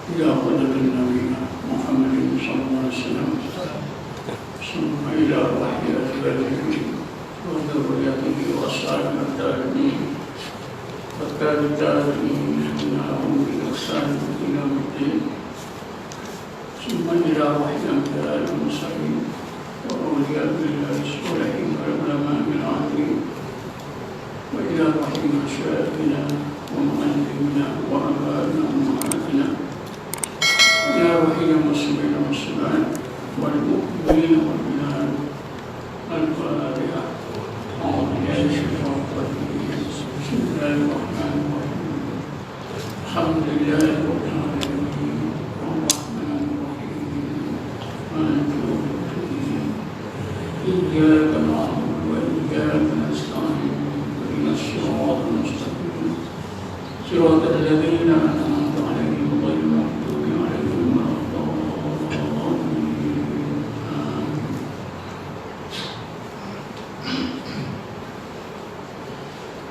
إلى قدر النبي محمد صلى الله عليه وسلم ثم إلى وحي أزواجه وذريته وأصحابه التابعين والتابعين لهم بإحسان إلى يوم الدين ثم إلى وحي أمثال المرسلين وأولياء الله الصالحين والعلماء العاملين وإلى وحي مشايخنا ومعلمنا وآبائنا وأمهاتنا وإلى وحي المسلمين والمسلمات والمؤمنين والمؤمنات الفاتحة أعوذ بالله من الشيطان الرجيم بسم الله الرحمن الرحيم الحمد لله رب العالمين الرحمن الرحيم مالك يوم الدين إياك نعبد وإياك نستعين اهدنا الصراط المستقيم صراط الذين أنعمت عليهم غير المغضوب عليهم ولا الضالين.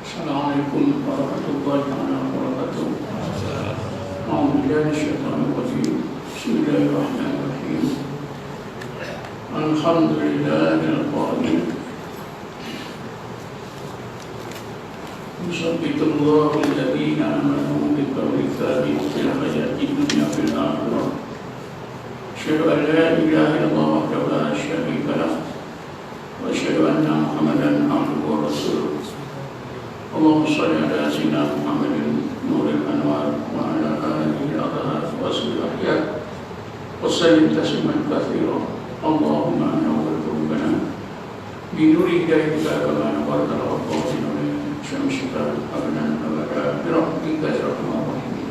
Assalamualaikum warahmatullahi wabarakatuh. A'udzubillahi minasyaitonir rajim. Bismillahirrahmanirrahim. Alhamdulillahil qadir. Yusabbitullahu alladhina amanu bil qawli tsabit fil hayati dunya fil akhirah. Asyhadu an la ilaha illallah wahdahu la syarika lah wa asyhadu anna Muhammadan abduhu wa rasuluh. Allahumma shalli ala sayyidina Muhammadin nuril anwar wa ala alihi al-athhar wa ashabihi wa sallim tasliman katsiran. Allahumma nawwir qulubana bi nuri hidayatika kama nawwarta al-awqatina min syamsika abadan abada bi rahmatika ya arhamar rahimin.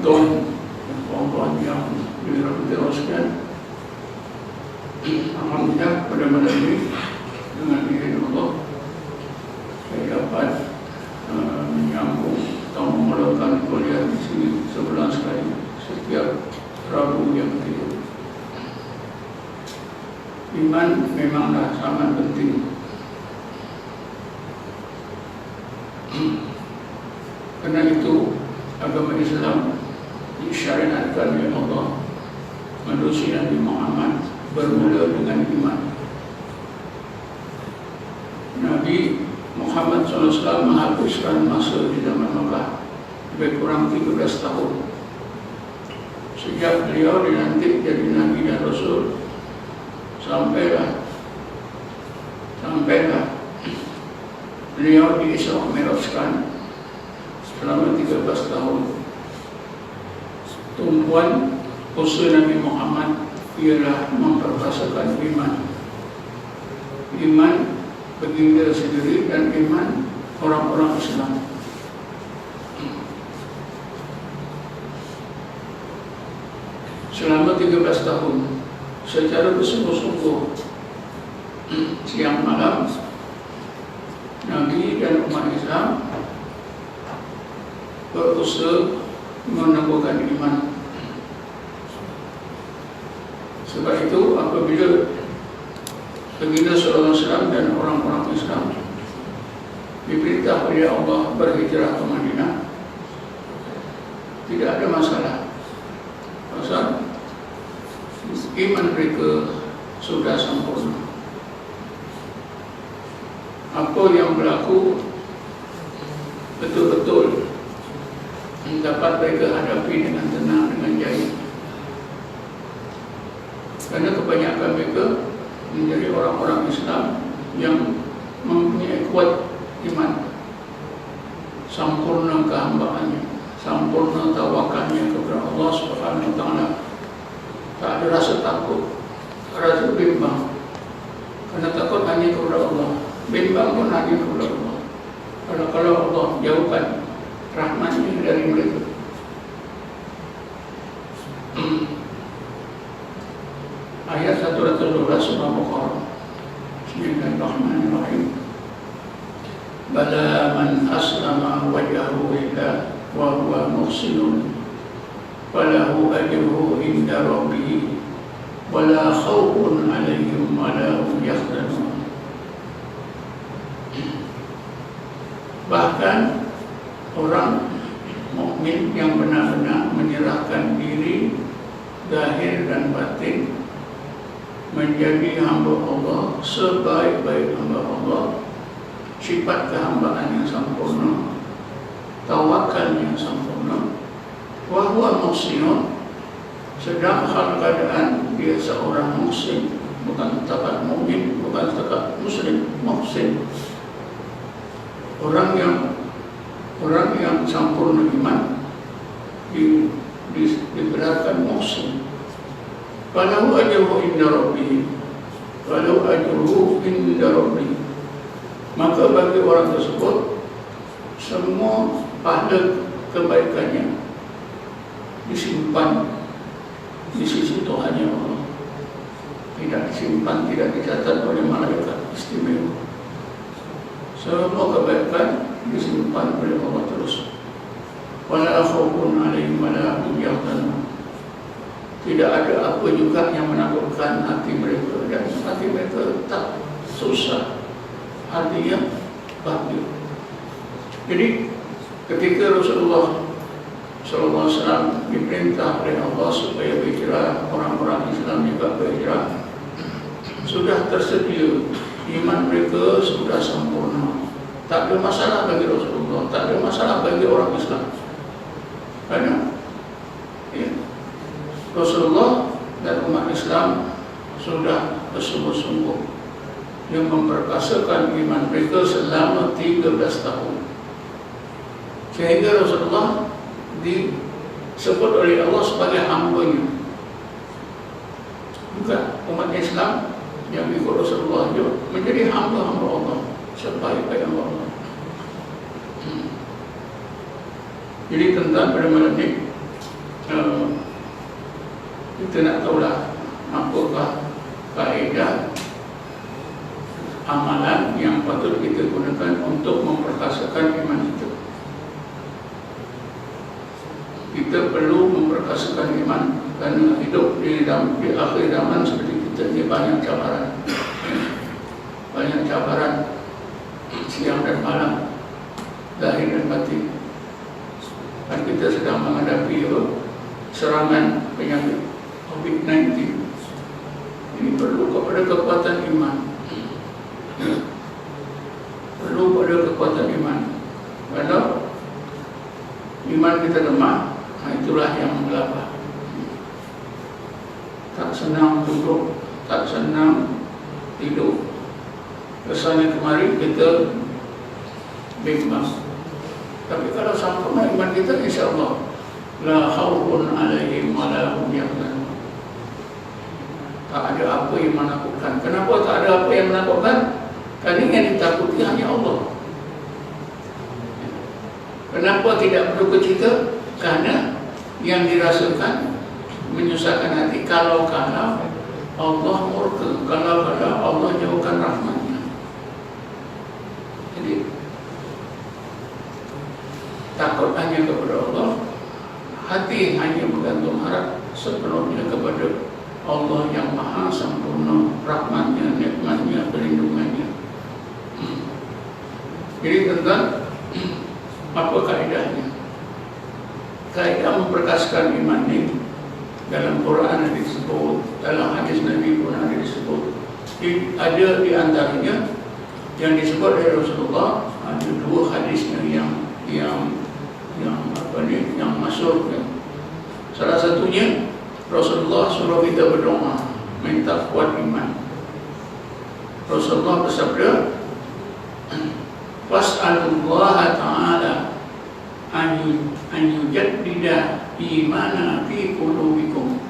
Tuan-tuan yang dirahmati Allah sekalian, alhamdulillah pada malam ini dengan izin Allah saya dapat menyambung atau memulakan kuliah di sini sebulan sekali setiap Rabu yang ketiga. Iman memanglah sangat penting. Karena itu agama Islam disyariatkan oleh Allah manusia Nabi Muhammad bermula dengan iman. Nabi Muhammad SAW menghabiskan masa di zaman Makkah lebih kurang 13 tahun. Sejak beliau dilantik jadi Nabi dan Rasul, sampailah beliau di-Isra Mi'rajkan selama 13 tahun. Tumpuan usaha Nabi Muhammad ialah memperkasakan iman. Iman bagi diri sendiri dan iman orang-orang Islam. Selama 13 tahun secara bersungguh-sungguh siang malam Nabi dan umat Islam berusaha meneguhkan iman. Sebab itu apabila baginda sallallahu alaihi wasallam dan orang-orang Islam diperintah oleh Allah berhijrah ke Madinah, tidak ada masalah. Pasal iman mereka sudah sempurna. Apa yang berlaku betul-betul dapat mereka hadapi dengan tenang, dengan jaya. Karena kebanyakan mereka menjadi orang-orang Islam yang mempunyai kuat iman, sempurna kehambaannya, sempurna tawakalnya kepada Allah Subhanahu wa taala. Tak ada rasa takut, rasa bimbang. Karena takut hanya kepada Allah, bimbang pun hanya kepada Allah. Kalau Allah jauhkan rahmatnya dari mereka. Ayat 112 surah Baqarah. Bismillahirrahmanirrahim. Bala man aslama wajhahu lillah wa huwa muhsinun falahu ajruhu inda rabbih wa la khawfun 'alaihim wa la hum yahzanun. Bahkan orang mukmin yang benar-benar menyerahkan diri zahir dan batin menjadi hamba Allah, sebaik-baik hamba Allah, sifat kehambaan yang sempurna, tawakal yang sempurna, wa huwa muhsinun, sedang hal keadaan dia seorang muhsin, bukan setakat mukmin, bukan setakat muslim, muhsin, orang yang sempurna iman digelarkan muhsin. Falahu ajruhu inda rabbih, falahu ajruhu inda rabbih, maka bagi orang tersebut semua pahala kebaikannya disimpan di sisi Tuhannya Allah, tidak disimpan, tidak dicatat oleh malaikat istimewa. Semua kebaikan disimpan oleh Allah terus. Wala khaufun 'alaihim wala hum yahzanun. Tidak ada apa juga yang menakutkan hati mereka, dan hati mereka tak susah, hatinya bahagia. Jadi ketika Rasulullah SAW diperintah oleh Allah supaya berhijrah, orang-orang Islam juga berhijrah, sudah tersedia, iman mereka sudah sempurna, tak ada masalah bagi Rasulullah, tak ada masalah bagi orang Islam. Karena Rasulullah dan umat Islam sudah bersungguh-sungguh yang memperkasakan iman mereka selama 13 tahun, sehingga Rasulullah disebut oleh Allah sebagai hamba-Nya. Bukan umat Islam yang ikut Rasulullah juga menjadi hamba-hamba Allah, sebaik-baik hamba Allah. Jadi tentang pada malam ini kita nak tahulah apakah kaedah amalan yang patut kita gunakan untuk memperkasakan iman kita. Kita perlu memperkasakan iman kerana hidup di akhir zaman seperti kita ni banyak cabaran, siang dan malam, zahir dan batin. Dan kita sedang menghadapi serangan penyakit COVID-19. Ini perlu kepada kekuatan iman, perlu pada kekuatan iman. Kalau iman kita lemah, itulah yang menggelabah. Tak senang duduk, tak senang tidur. Kesannya kemarin kita bimbang. Tapi kalau sempurna iman kita, insyaAllah la khawfun 'alaihim wa la hum yahzanun. Tak ada apa yang menakutkan. Kenapa tak ada apa yang menakutkan? Kerana yang ditakuti hanya Allah. Kenapa tidak berduka cita? Kerana yang dirasakan menyusahkan hati kalau Allah murka, kalau Allah jauhkan rahmatnya. Jadi takut hanya kepada Allah, hati hanya bergantung harap sepenuhnya kepada Allah yang maha sempurna, rahmatnya, nikmatnya, perlindungannya. Jadi tentang apa kaedahnya? Kaedah memperkasakan iman ini dalam Quran ada disebut, dalam hadis Nabi pun ada disebut. Ada di antaranya yang disebut dari Rasulullah, ada dua hadisnya yang masyhur. Salah satunya Rasulullah suruh kita berdoa minta kuat iman. Rasulullah bersabda, "Was'alullaha ta'ala an yujaddida imana fi qulubikum."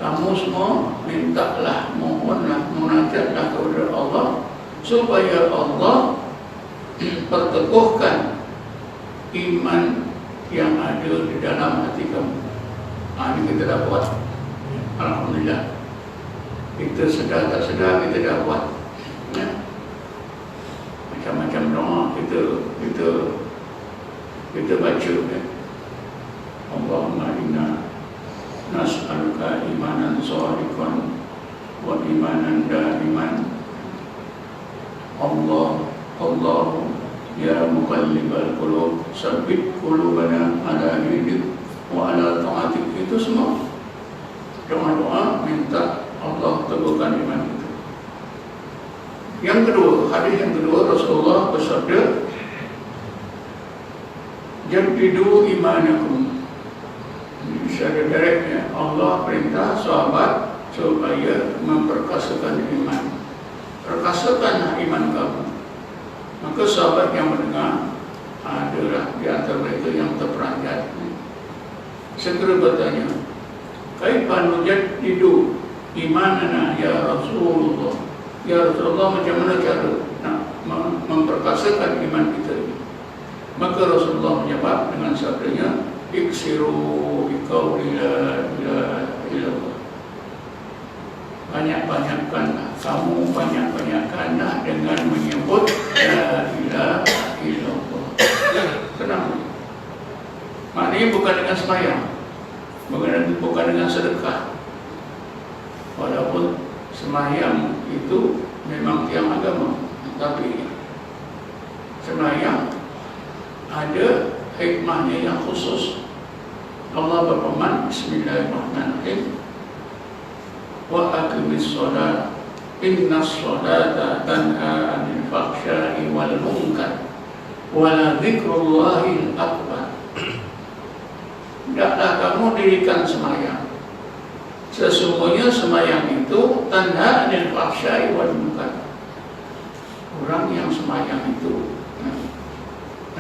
Kamu semua mintalah, mohonlah, munajatlah kepada Allah supaya Allah perteguhkan iman yang ada di dalam hati kamu. Ini kita dah buat, alhamdulillah. Kita sedar tak sedar kita dah buat, ya. Macam-macam doa kita baca, ya. Allahumma inna nas'aluka imanan shadiqan wa imanan daiman. Allah ya muqallibal muqallibal qulub tsabbit qulubana ala dinik wa ala ta'atik. Itu semua doa-doa minta Allah teguhkan iman kita. Yang kedua, hadis yang kedua, Rasulullah bersabda, jaddidu imanakum. Secara direknya Allah perintah sahabat supaya memperkasakan iman. Perkasakanlah iman kamu. Maka sahabat yang mendengar, adalah di antara mereka yang terperanjat, segera bertanya, kaifa nujaddidu imanana ya Rasulullah? Ya Rasulullah, macam mana cara nak memperkasakan iman kita ini? Maka Rasulullah menjawab dengan sabdanya, iksiru biqauli la ilaha illallah. Banyak-banyakkanlah, kamu banyak-banyakkanlah dengan menyebut la ilaha illallah. Kenapa? Maknanya bukan dengan sembahyang, bukan dengan sedekah. Walaupun sembahyang itu memang tiang agama, tapi sembahyang ada hikmahnya yang khusus. Allah berfirman, Bismillahirrahmanirrahim, wa aqimis shalah innas sholata tanha 'anil fahsya'i wal munkar wa la dzikrullahil akbar. Hendaklah kamu dirikan sembahyang. Sesungguhnya sembahyang itu tanha 'anil fahsya'i wal munkar. Orang yang sembahyang itu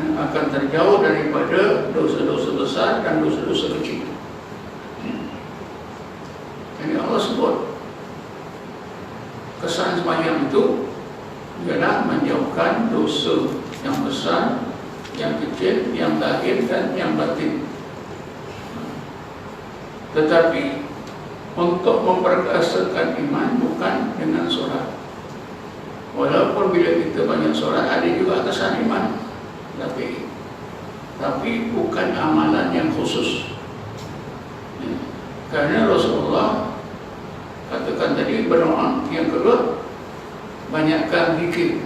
akan terjauh daripada dosa-dosa besar dan dosa-dosa kecil. Jadi Allah sebut kesan sembahyang itu ialah menjauhkan dosa yang besar, yang kecil, yang zahir dan yang batin. Tetapi untuk memperkasakan iman bukan dengan solat. Walaupun bila kita banyak solat, ada juga kesan iman, tapi bukan amalan yang khusus. Karena Rasulullah katakan tadi berdoa. Yang kedua, banyakkan zikir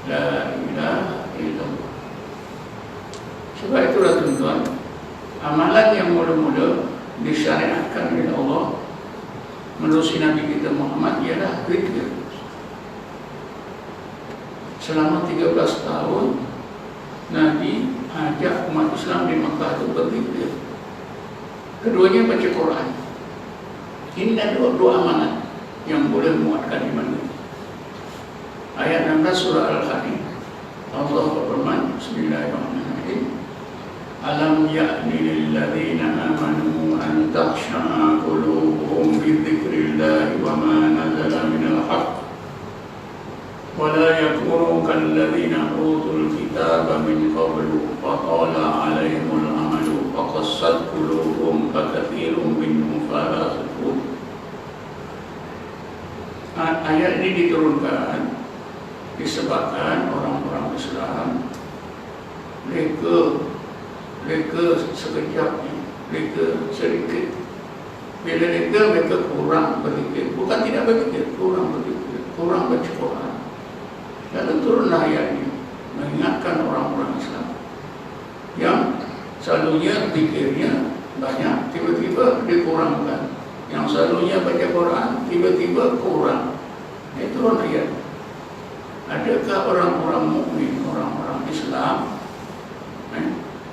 la ilaha illallah. Sebab itulah tuan-tuan, amalan yang mula-mula disyariatkan oleh Allah melalui Nabi kita Muhammad ialah zikir. Selama 13 tahun Nabi ajak umat Islam di Makkah itu berzikir. Keduanya baca Quran. Ini dua amalan yang boleh menguatkan iman kita. Ayat 16 surah Al-Hadid, Allah berfirman, Bismillahirrahmanirrahim, alam ya'ni lilladzina amanu an takhsha'a qulubuhum bi dzikrillah wa ma nazala minal haqq wa la yakunu kalladzina utul kitaba min qablu fa tala 'alaihimul amalu fa qassat qulubuhum fa katsirun minhum fasiqun. Ayat ini diturunkan disebabkan orang-orang Islam mereka sekejap, mereka sedikit. Bila mereka kurang berzikir, bukan tidak berzikir, kurang berzikir, kurang baca Quran. Lalu turunlah ayat ini mengingatkan orang-orang Islam yang selalunya zikirnya banyak, tiba-tiba dikurangkan. Yang selalunya baca Quran, tiba-tiba kurang. Itu turun ayat. Adakah orang-orang mukmin, orang-orang Islam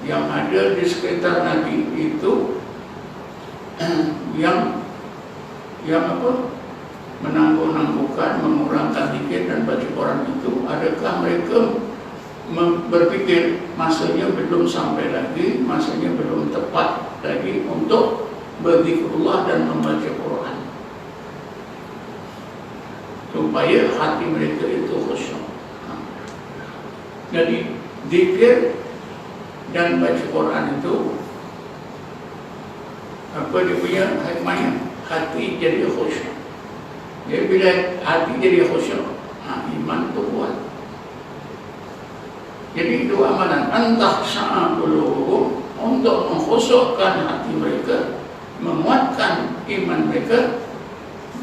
yang ada di sekitar Nabi itu yang menangguh-nangguhkan, mengurangkan zikir dan baca Quran itu? Adakah mereka berpikir masanya belum sampai lagi, masanya belum tepat lagi untuk berzikrullah dan membaca Quran, supaya hati mereka itu khusyuk? Jadi zikir dan baca Quran itu apa dia punya hikmahnya? Hati jadi khusyuk. Jadi bila hati jadi khusyuk, iman itu kuat. Jadi itu amalan antah sa'abuluhum, untuk mengkhusyukkan hati mereka, menguatkan iman mereka,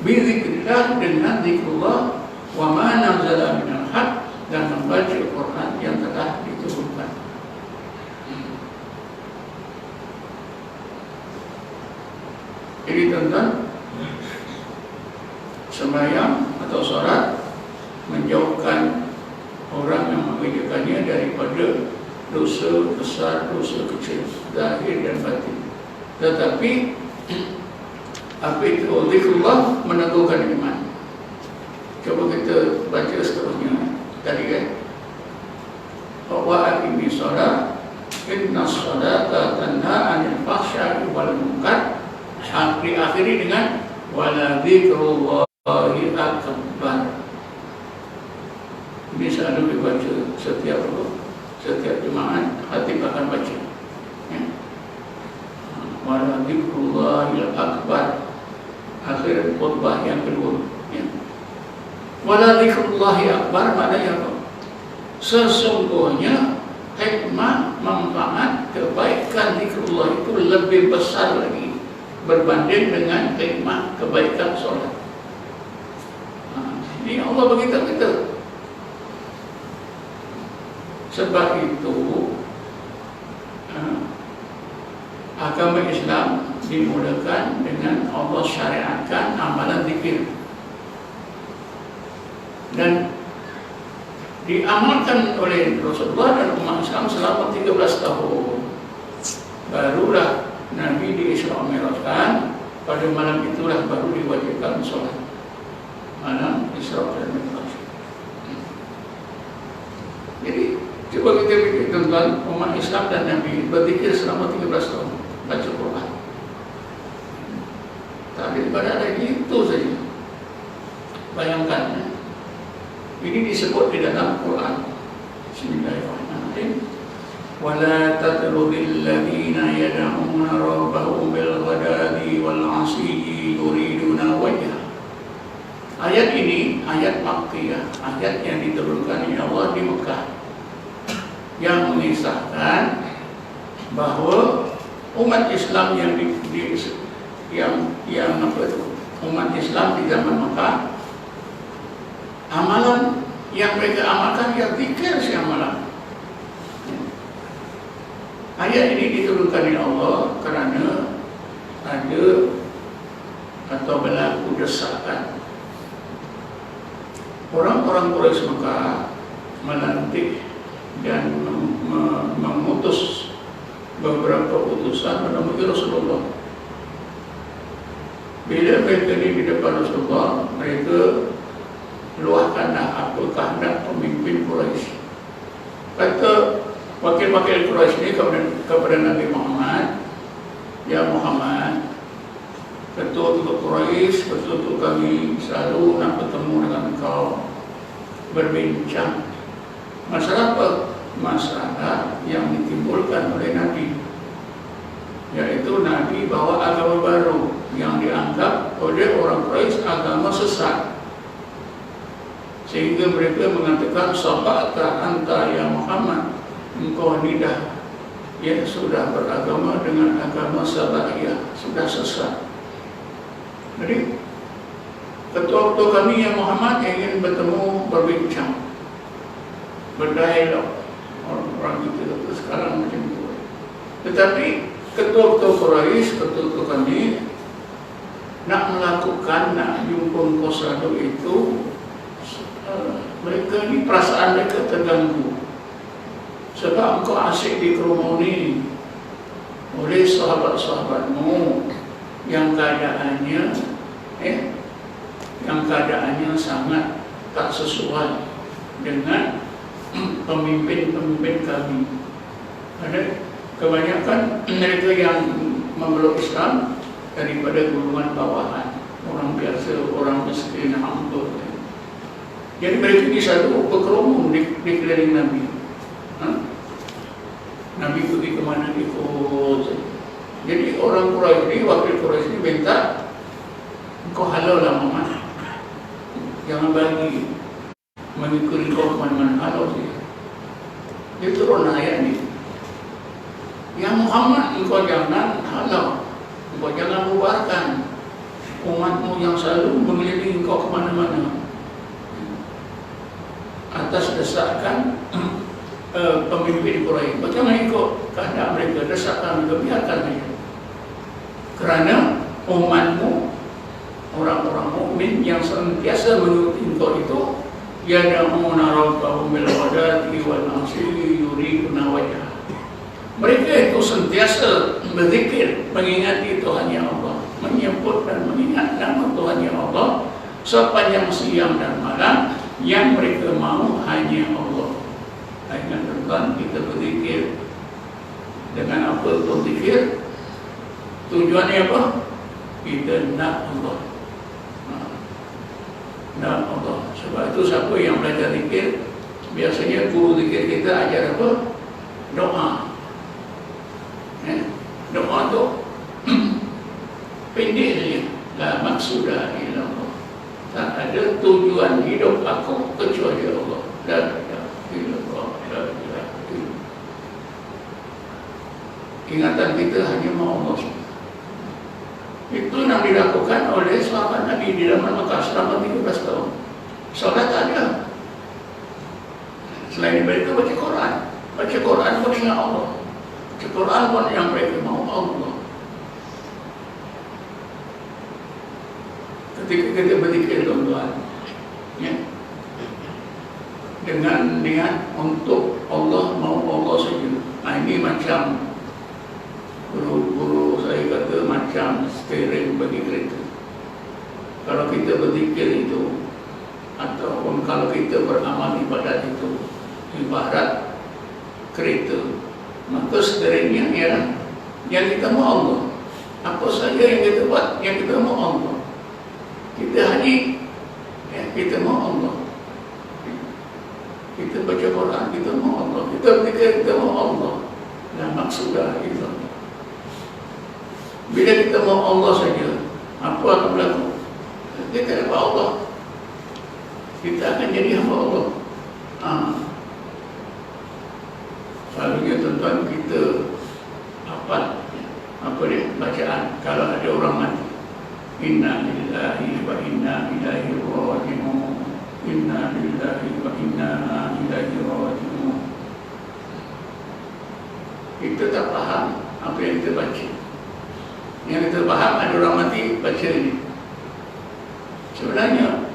bizikrillah, dengan zikrullah, wa ma nazala minal haq, dan membaca Quran yang telah diturunkan. Jadi tuan-tuan, sembahyang atau solat menjauhkan orang yang mengerjakannya daripada dosa besar, dosa kecil, zahir dan batin. Tetapi apa itu zikrullah meneguhkan iman. Coba kita baca seterusnya tadi kan. Wa aqimi shalah inna sholata tanha 'anil fahsya'i wal munkar. Akhiri dengan wala dzikrullahi akbar. Ini selalu dibaca setiap jemaah khatib akan baca. Ya. Wala dzikrullahi akbar. Akhir khutbah yang kedua. Ya. Wala dzikrullahi akbar maknanya apa? Sesungguhnya hikmah, manfaat, kebaikan zikrullah itu lebih besar lagi berbanding dengan hikmah kebaikan solat. Ini Allah beritahu kita. Sebab itu agama Islam dimulakan dengan Allah syariatkan amalan zikir dan diamalkan oleh Rasulullah dan umat Islam selama 13 tahun. Barulah Nabi di Isra Mi'rajkan, pada malam itulah baru diwajibkan sholat. Malam Isra dan Mi'raj. Jadi coba kita pikir tuan-tuan, umat Islam dan Nabi berzikir selama 13 tahun, baca Quran. Tak ada ibadah lagi, itu saja. Bayangkan, ini disebut di dalam Quran. Bismillahirrahmanirrahim. وَلَا تَطْرُدِ الَّذِينَ يَدْعُونَ رَبَّهُمْ بِالْغَدَاةِ وَالْعَشِيِّ يُرِيدُونَ وَجْهَهُ. Ayat ini ayat Makkiyah, ayat yang diturunkan oleh Allah di Mekah, yang mengisahkan bahawa umat Islam umat Islam di zaman Mekah, amalan yang mereka amalkan ya zikir si amalan. Ayat ini diturunkan oleh Allah kerana ada atau berlaku desakan orang-orang Quraisy Mekah melantik dan mengutus beberapa utusan menemui Rasulullah. Bila mereka ini di depan Rasulullah, mereka luahkanlah apa kehendak pemimpin Quraisy. Kata wakil-wakil Quraisy ini kepada Nabi Muhammad, ya Muhammad, ketua-ketua Quraisy, betul-betul kami selalu nak bertemu dengan engkau, berbincang. Masalah apa? Masalah yang ditimbulkan oleh Nabi, yaitu Nabi bawa agama baru yang dianggap oleh orang Quraisy agama sesat. Sehingga mereka mengatakan, sabata anta ya Muhammad, engkau ini sudah beragama dengan agama Sabaiyah, sudah sesat. Jadi ketua-ketua kami yang Muhammad ingin bertemu, berbincang, berdialog. Orang kita sekarang macam itu. Tetapi ketua-ketua Quraisy, ketua-ketua kami nak melakukan, nak jumpa kosado itu, mereka ni perasaan mereka terganggu. Sebab engkau asyik dikerumuni oleh sahabat-sahabatmu yang keadaannya sangat tak sesuai dengan pemimpin-pemimpin kami. Ada kebanyakan mereka yang memeluk Islam daripada golongan bawahan, orang biasa, orang miskin, hamba. Jadi mereka ini selalu berkerumun di keliling Nabi. Nabi pergi ke mana ikut. Jadi orang Quraisy ini, wakil Quraisy ini minta, engkau halau lah Muhammad, jangan bagi mengikuti kau ke mana-mana, halau saja. Dia turun ayat ini, ya Muhammad, engkau jangan halau, engkau jangan bubarkan umatmu yang selalu mengelilingi engkau ke mana-mana atas desakan pemimpin Quraisy. Bagaimana ikut kehendak mereka, desakan mereka, biarkan mereka. Kerana umatmu, orang-orang mukmin yang senantiasa mengikuti engkau itu, yad'una rabbahum bil ghadati wal 'ashyi yuriduna wajhah. Mereka itu sentiasa berzikir, mengingati Tuhannya Allah, menyebut dan mengingat nama Tuhannya Allah sepanjang siang dan malam. Yang mereka mahu hanya Allah. Ingat tuan, kita berzikir dengan apa tu zikir? Tujuannya apa? Kita nak Allah. Nak Allah. Sebab itu siapa yang belajar zikir, biasanya guru zikir kita ajar apa? Doa. Doa tu pendek saja. La maksuda illallah. Tak ada tujuan hidup aku kecuali Allah. La ilaha illallah. La ilaha illallah. Ingatan kita hanya mahu Allah. Itu yang dilakukan oleh sahabat Nabi di dalam Mekah selama 13 tahun. Salat tak ada. Selain itu baca Quran. Baca Quran pun ingat Allah. Baca Quran pun yang mereka mahu Allah. Ketika kita berzikir tuan-tuan, ya, dengan niat untuk Allah, mau Allah saja. Ini macam guru saya kata macam steering bagi kereta. Kalau kita berzikir itu, ataupun kalau kita beramal ibadat itu, ibarat kereta, maka steeringnya ialah yang kita mahu Allah. Apa saja yang kita buat, yang kita mahu Allah. Kita haji, ya, kita mahu Allah. Kita baca Quran, kita mahu Allah. Kita berzikir, kita mahu Allah. Dan maksudnya itu. Bila kita mahu Allah saja, apa akan berlaku? Kita dapat Allah. Kita akan jadi hamba Allah. Selalunya tuan-tuan kita apa dia bacaan kalau ada orang mati. Inna lillahi wa inna ilaihi raji'un. Inna lillahi wa inna ilaihi raji'un. Kita tak faham apa yang kita baca. Yang kita faham ada orang mati, baca ini. Sebenarnya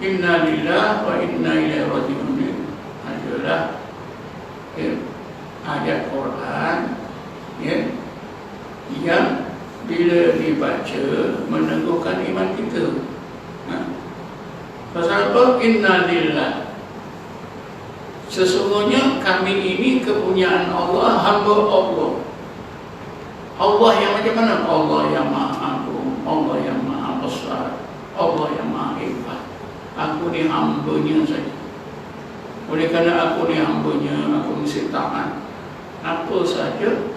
inna lillahi wa inna ilaihi raji'un adalah ayat Quran, ya, yang bila dibaca meneguhkan iman kita. Pasal apa? Inna lillah. Sesungguhnya kami ini kepunyaan Allah, hamba Allah. Allah yang macam mana? Allah yang maha agung, Allah yang maha besar, Allah yang maha hebat. Aku ni hambanya saja. Oleh kerana aku ni hambanya, aku mesti taat. Apa saja,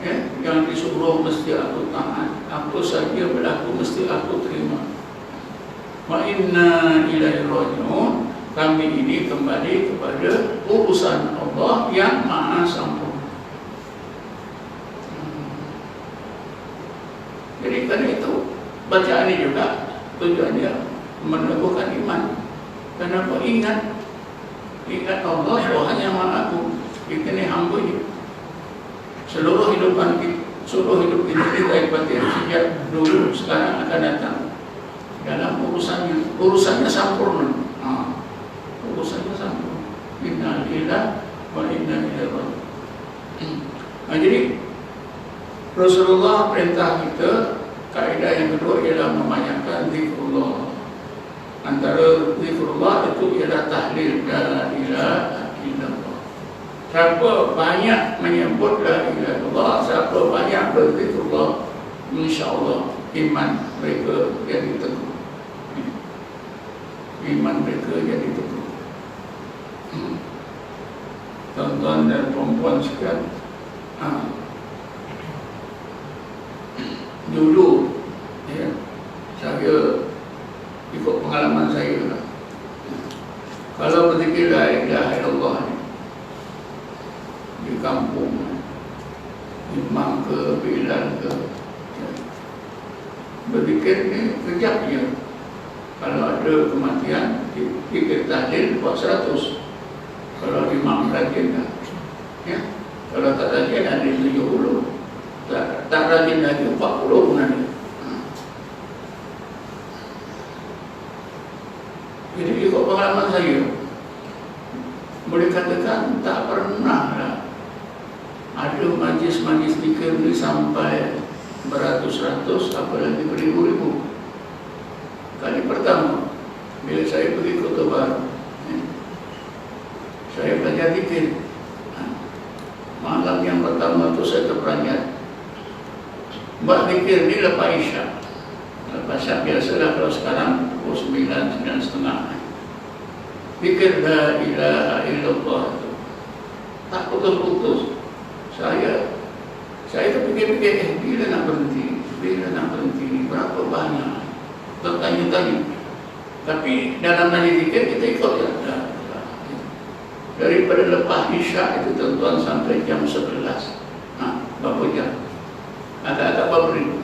ya, yang disuruh mesti aku taat. Apa saja berlaku mesti aku terima. Wa inna ilaihi raji'un. Kami ini kembali kepada urusan Allah yang maha sempurna. Jadi kerana itu bacaan ini juga tujuannya meneguhkan iman. Kenapa? Ingat Allah, Tuhan yang maha agung. Kita ni hamba-Nya. Seluruh hidup kita ikuti sejak dulu sekarang akan datang dalam urusannya sempurna. Urusannya sempurna. Inna lillahi wa inna ilaihi raji'un. Jadi Rasulullah perintah kita, kaedah yang kedua ialah membanyakkan zikrullah. Antara zikrullah itu ialah tahlil la ilaha illallah. Siapa banyak menyebut la ilaha illallah, siapa banyak berzikrullah, insya-Allah iman mereka jadi teguh. Iman mereka jadi teguh. Tuan-tuan dan perempuan sekalian, dulu, ya, saya ikut pengalaman saya lah. Kalau berzikir la ilaha illallah di kampung, imam ke, bilal ke, berzikir ni kejap je. Kalau ada kematian, kita tahlil buat 100. Kalau imam rajin dah, ya. Kalau tak rajin ada 70. Tak rajin lagi 40 pun ada. pengalaman saya, boleh katakan tak pernah lah ada majlis-majlis zikir ni sampai beratus-ratus, apalagi beribu-ribu. Kali pertama bila saya pergi Kota Baru, saya belajar zikir. Malam yang pertama tu saya terperanjat buat zikir ni lepas Isyak. Lepas Isyak biasalah, kalau sekarang pukul 9, 9:30. Zikir la ilaha illallah tu tak putus-putus. Saya terfikir-fikir, bila nak berhenti? Berapa banyak? Tertanya-tanya. Tapi dalam majlis zikir kita ikut ya. Daripada lepas Isyak itu tuan-tuan sampai jam 11. Berapa jam? Agak-agak berapa ribu.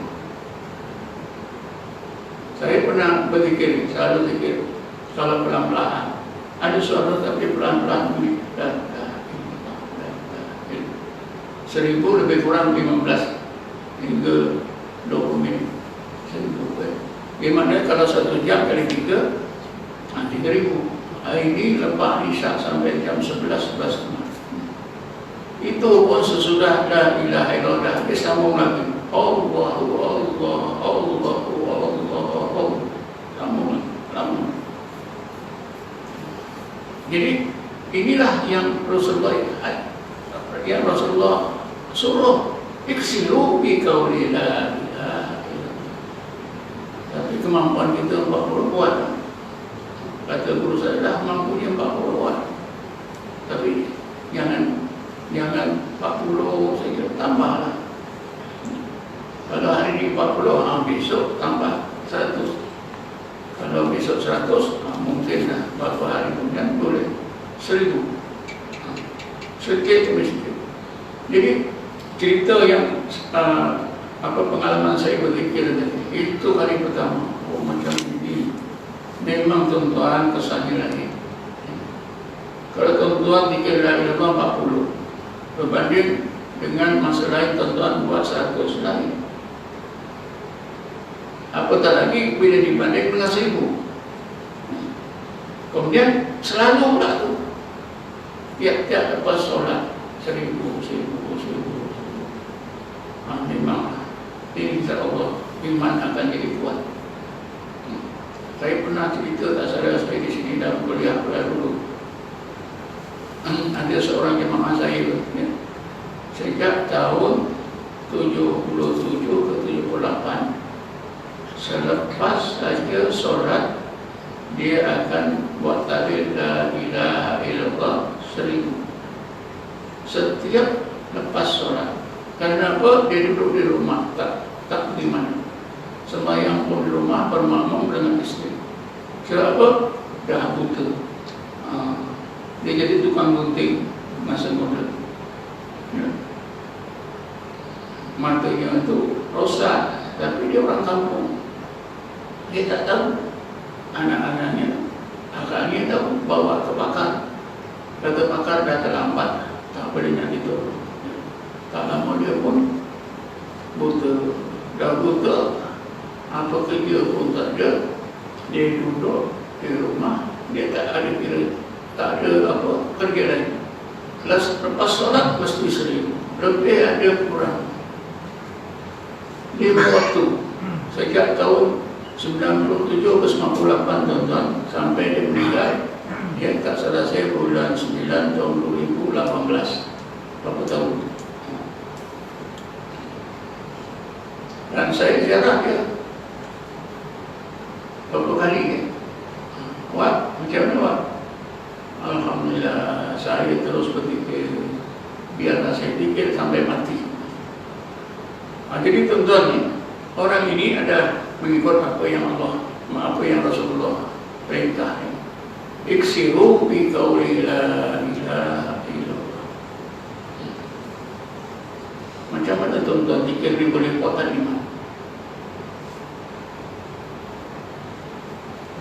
Saya pernah berzikir, selalu zikir. Kalau pelan-pelan, ada suara tapi pelan-pelan bunyi. 1000 lebih kurang 15 hingga 20 minit. 1000. Bagaimana kalau 1 jam kali 3, 3000. Hari ini lepas Isyak sampai jam 11:30. Itu pun sesudah la ilaha illallah, dia sambung lagi. Allahu Allah, Allahu Allah. Sambung lagi. Jadi inilah yang Rasulullah suruh iksiru bi qauli la ilaha illallah. Tapi kemampuan kita 40 buat. Kata guru saya, dah mampunya 40 buat. Tapi jangan 40 saja, tambahlah. Kalau hari ini 40, besok tambah 100. Kalau besok 100, mungkin beberapa hari kemudian boleh 1000. Sedikit demi sedikit. Jadi cerita yang pengalaman saya berzikir tadi, itu kali pertama. Oh, macam ini. Memang tuan-tuan kesannya lagi. Kalau tuan-tuan zikir la ilaha illallah 40, berbanding dengan masa lain tuan-tuan buat 100 lain. Apatah lagi bila dibanding dengan 1000. Kemudian selalu pula tu, tiap-tiap lepas solat 1000. Memang ini insya Allah iman akan jadi kuat. Saya pernah cerita, tak salah saya di sini dalam kuliah dulu. Ada seorang jemaah saya, ya, sejak tahun 77 ke 78, selepas saja solat dia akan buat tahlil la ilaha illallah 1000 setiap lepas solat. Kenapa? Dia duduk di rumah, tak pergi mana. Sembahyang pun di rumah, bermakmum dengan isteri. Sebab dah buta. Dia jadi tukang gunting masa muda. Ya. Matanya itu rosak, tapi dia orang kampung. Dia tak tahu anak-anaknya, kakaknya tahu, bawa ke pakar. Kata pakar dah terlambat, tak boleh nak ditolong. Tak lama dia pun buta. Dah buta, apa kerja pun tak ada. Dia duduk di rumah, dia tak ada kira, tak ada apa kerja lain. Lepas solat mesti 1000, lebih ada kurang. Dia waktu sejak tahun 97 ke 98 tuan-tuan, sampai dia meninggal, dia tak salah saya bulan 9 tahun 2018. Berapa tahun? Dan saya ziarah dia berapa kali ya? Wah, macam mana Wak? Alhamdulillah, saya terus berfikir, biarlah saya fikir sampai mati. Jadi tuan-tuan ni, orang ini ada mengikut apa yang Allah, apa yang Rasulullah perintah. Iksiru bi qauli la ilaha illallah. Macam mana tuan-tuan zikir ni boleh kuatkan iman?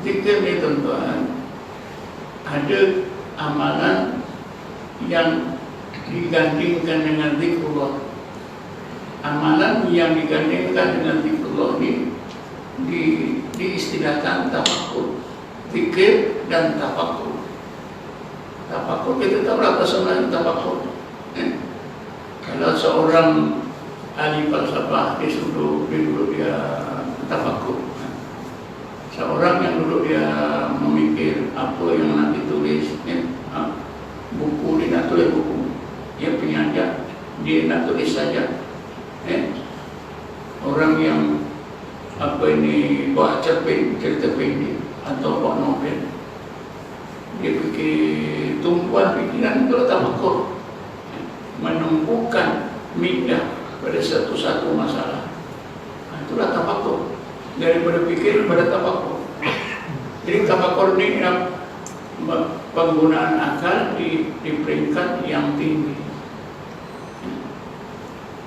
Zikir ni tuan-tuan, ada amalan yang digandingkan dengan zikrullah. Amalan yang digandingkan dengan zikrullah ini diistilahkan tafakkur. Zikir dan tafakur. Tafakur kita tahu apa sebenarnya tafakur. Kalau seorang ahli falsafah disuruh dia tafakur. Seorang yang dulu dia memikir apa yang nak ditulis, buku dia nak tulis buku, dia penyajak, dia nak tulis saja. Orang yang buat cerita pendek atau buat novel, dia fikir tumpuan fikiran itu tafakur, menumpukan minda pada satu masalah. Itulah tafakur, daripada fikir pada tafakur. Jadi tafakur ini penggunaan akal di peringkat yang tinggi.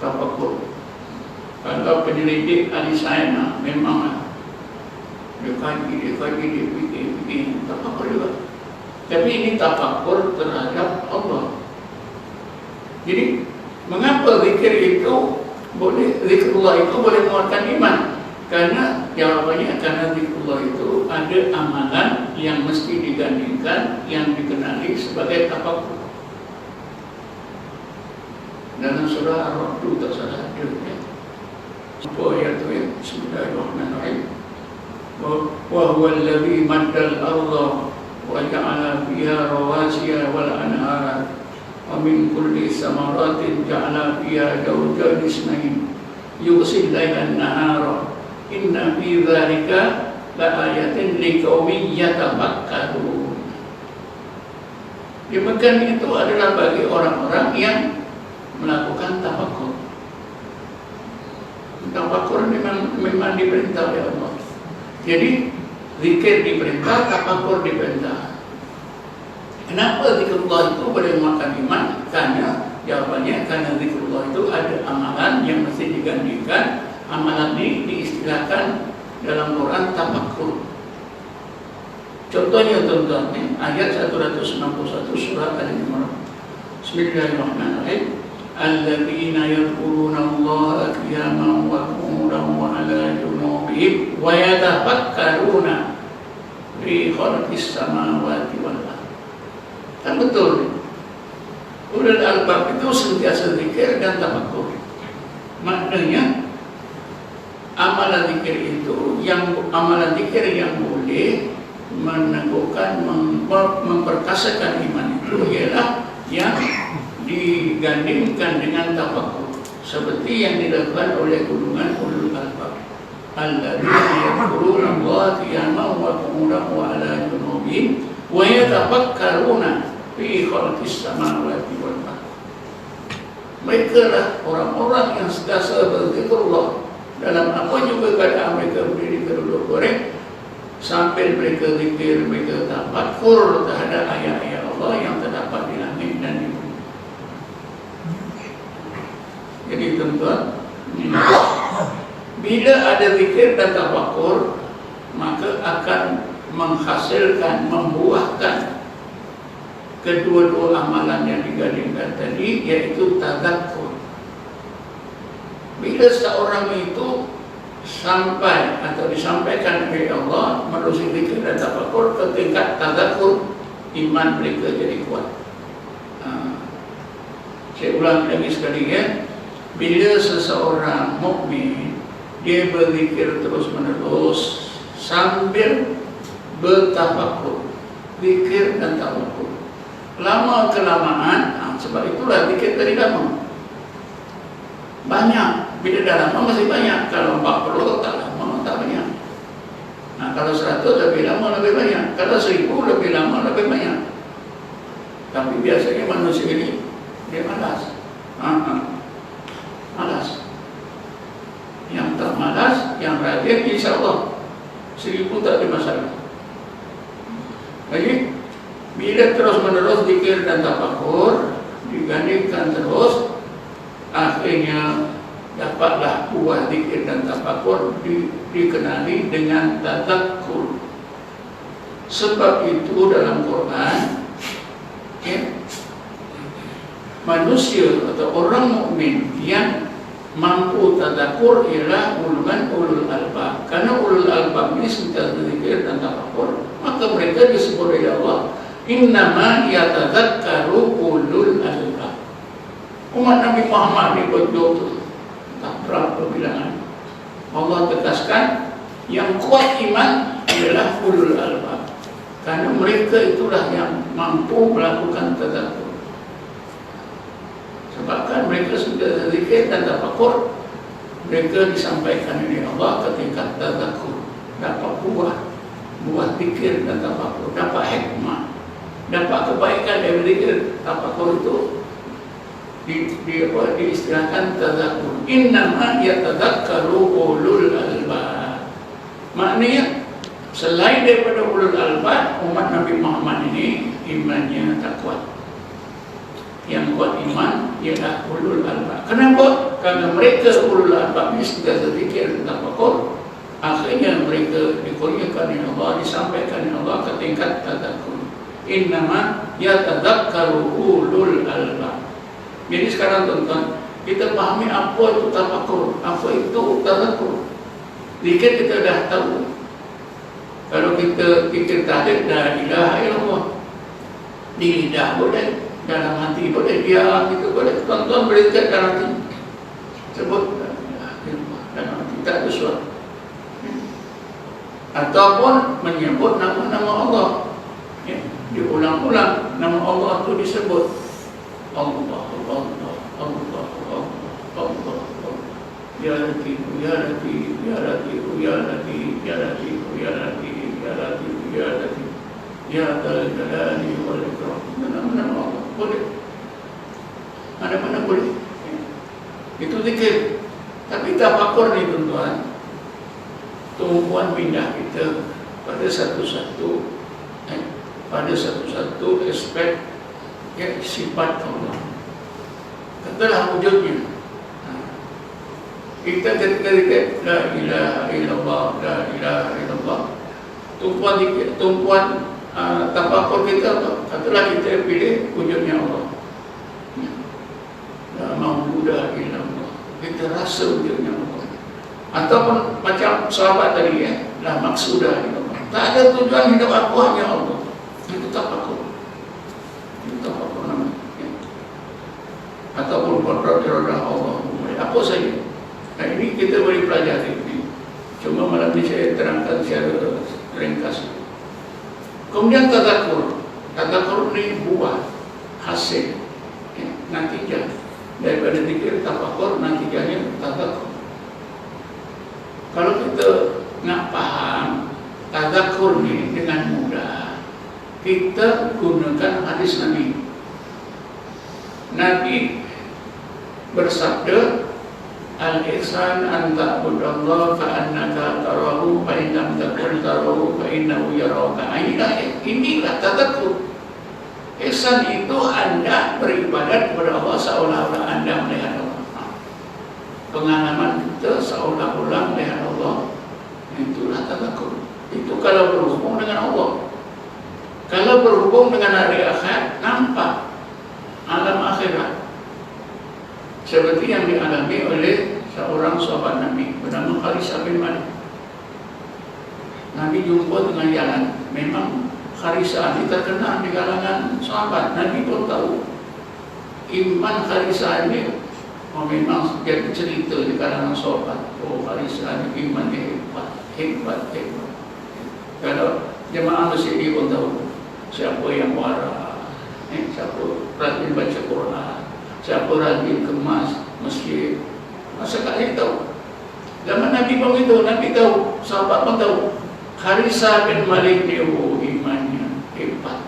Tafakur. Kalau penyelidik ahli sains memang dia kaji, dia fikir, tafakur juga. Tapi ini tafakur terhadap Allah. Jadi mengapa zikir itu boleh, zikrullah itu boleh menguatkan iman? Karena jawabannya karena zikrullah itu ada amalan yang mesti digandingkan, yang dikenali sebagai tafakur. Dalam surah Ar-Ra'd tak salah ada ya. Apa ayat itu ya? Bismillahirrahmanirrahim. Wa huwa alladhi maddal arda wa ja'ala fiha rawasiya wal anhara wa min kulli samaratin ja'ala fiha zawjayn itsnain yughsil laylan nahara inna fi dzalika la ayatin liqaumin yatafakkarun. Demikian itu adalah bagi orang-orang yang melakukan tafakur. Tafakur memang diperintah oleh Allah. Jadi zikir diperintah, tafakur diperintah. Kenapa zikrullah itu boleh memakan iman? Karena jawabannya karena zikrullah itu ada amalan yang mesti digandingkan. Amalan ini diistilahkan dalam Quran tafakur. Contohnya tuan-tuan, ayat 161 surah Al-Imran. Bismillahirrahmanirrahim. Alladzina yadhkuruna Allaha qiyaman wa qu'udan wa 'ala junubihim wa yatafakkaruna fi khalqis samawati wal ardh. Kan betul. Ulul albab itu sentiasa zikir dan tafakkur. Maknanya amalan zikir itu amalan zikir yang boleh meneguhkan, memperkasakan iman itu ialah yang digandingkan dengan tafakur, seperti yang dilakukan oleh golongan ulul albab. Alladzina yadhkuruna Allaha qiyaman wa qu'udan wa 'ala junubihim wa yatafakkaruna fi khalqis samawati wal ardh. Mereka lah orang-orang yang sentiasa berzikrullah dalam apa juga keadaan mereka berdiri berduduk goreng, sambil mereka zikir, mereka tafakkur terhadap ayat-ayat Allah yang terdapat di langit dan di bumi. Jadi tuan-tuan, bila ada zikir dan tafakkur, maka akan menghasilkan, membuahkan kedua-dua amalan yang digandingkan tadi, yaitu tazakkur. Bila seorang itu sampai atau disampaikan oleh Allah melalui zikir dan tafakkur ke tingkat tazakkur, iman mereka jadi kuat. Saya ulang lagi sekali ya. Bila seseorang mukmin dia berzikir terus-menerus sambil bertafakkur, zikir dan tafakkur, lama kelamaan, sebab itulah zikir tadi lama banyak. Bila dah lama masih banyak. Kalau 40 tak lama, tak banyak. Kalau 100 lebih lama, lebih banyak. Kalau 1000 lebih lama, lebih banyak. Tapi biasanya manusia ini dia malas. Malas. Yang tak malas, yang rajin, insyaAllah 1000 tak ada masalah. Jadi bila terus-menerus zikir dan tafakkur digandingkan terus, akhirnya dapatlah buah zikir dan tafakkur dikenali dengan tazakkur. Sebab itu dalam Quran manusia atau orang mukmin yang mampu tazakkur ialah golongan ulul albab. Karena ulul albab ini sentiasa zikir dan tafakkur, maka mereka disebut oleh Allah innama yatadzakkaru ulul albab. Umat Nabi Muhammad ni betul tak berapa bilangan. Allah tegaskan yang kuat iman adalah ulul albab, karena mereka itulah yang mampu melakukan tadabur. Sebabkan mereka sudah berzikir dan tafakkur, mereka disampaikan oleh Allah ketika tadabur, dapat buah zikir dan tafakkur, dapat hikmah, dapat kebaikan dari zikir tafakkur itu diistilahkan tadabur. Innama yatadzakkaru ulul albab. Maknanya selain daripada ulul albab, umat Nabi Muhammad ini imannya tak kuat. Yang kuat iman ialah ulul albab. Kenapa? Karena mereka ulul albab ini sudah berzikir dan tafakkur, akhirnya mereka dikurniakan oleh Allah, disampaikan oleh Allah ke tingkat tadabur. Innama yatadzakkaru ulul albab. Jadi sekarang tuan-tuan, kita pahami apa itu tafakkur, apa itu tadabur. Zikir kita dah tahu. Kalau kita fikir tahdid, la ilaha illallah, di lidah boleh, dalam hati boleh, dia itu boleh. Tuan-tuan boleh zikir dalam hati, sebut la ilaha illallah dalam hati, tak ada suara. Ataupun menyebut nama-nama Allah, ya, diulang-ulang nama Allah itu disebut Allah, Allah, Allah, Allah, Allah, Ya Latif, Ya Latif, Ya Latif, Ya Latif, Ya Latif, Ya Latif, Ya Latif, Ya Latif, Ya Dzal Jalali wal Ikram. Nama-nama Allah boleh, mana-mana boleh. Itu zikir. Tapi tafakkur ni tuan-tuan, tumpuan pindah kita pada satu-satu aspek sifat Allah. Katalah wujudnya. Kita ketika la ilaha illallah, la ilaha illallah, tumpuan tafakkur kita apa? Katalah kita pilih wujudnya Allah. La maujuda illallah, kita rasa wujudnya Allah. Ataupun macam sahabat tadi ya, la maksudah illallah, tak ada tujuan hidup aku hanya Allah. Itu tafakkur. Ataupun kodrat iradah Allah, apa saja. Nah ini kita boleh pelajari ini. Cuma malam ini saya terangkan secara ringkas. Kemudian tadabur. Tadabur ini buah, hasil, ya, natijah daripada zikir tafakkur, natijahnya tadabur. Kalau kita nak faham tadabur ini dengan mudah, kita gunakan hadis Nabi. Nabi bersabda, al-ihsan an ta'budallah ka'annaka tarahu fa in lam takun tarahu fa innahu yaraka. Inilah tadabur. Ihsan itu Anda beribadat kepada Allah seolah-olah Anda melihat Allah. Pengalaman kita seolah-olah melihat Allah, itulah tadabur. Itu kalau berhubung dengan Allah. Kalau berhubung dengan hari akhir, nampak alam akhirat. Seperti yang dialami oleh seorang sahabat Nabi bernama Kharisah bin Malik. Nabi jumpa dengan jalan. Memang Kharisah ini terkenal di kalangan sahabat. Nabi pun tahu iman Kharisah ini memang jadi cerita di kalangan sahabat. Oh, Kharisah ini imannya hebat. Kalau jemaah masjid ini pun tahu siapa yang wara, siapa rajin baca Quran, siapa rajin kemas masjid. Masa kali tahu. Zaman Nabi pun itu, Nabi tahu, sahabat pun tahu. Kharisah bin Malik ni imannya hebat.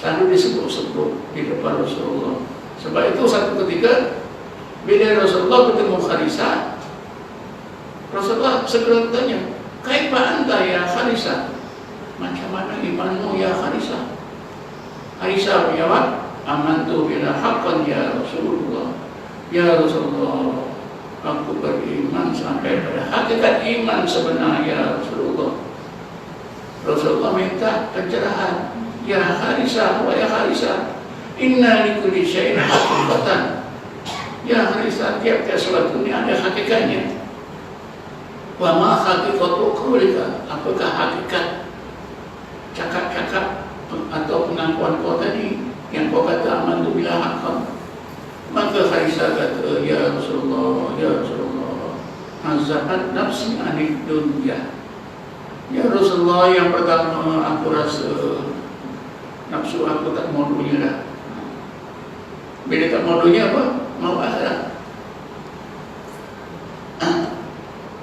Selalu disebut-sebut di depan Rasulullah. Sebab itu satu ketika bila Rasulullah bertemu Kharisah, Rasulullah segera bertanya, "Kaifa anta ya Kharisah?" Macam mana imanmu ya Kharisah? Kharisah menjawab, "Amantu bila haqqan ya Rasulullah." Ya Rasulullah, aku beriman sampai pada hakikat iman sebenar ya Rasulullah. Rasulullah minta pencerahan. Ya Kharisah, wa ya Kharisah, inna likulli syai'in haqiqatan. Ya Kharisah, tiap-tiap sesuatu ini ada hakikatnya. Wa ma haqiqatu qawlika, apakah hakikat cakap-cakap atau pengakuan kau tadi yang kau kata amantu billah haqqan. Maka Harisah kata, ya Rasulullah, azabat nafsi anid dunya. Ya Rasulullah, yang pertama aku rasa nafsu aku tak mau dunia dah. Bila tak mau dunia apa? Mau akhirat.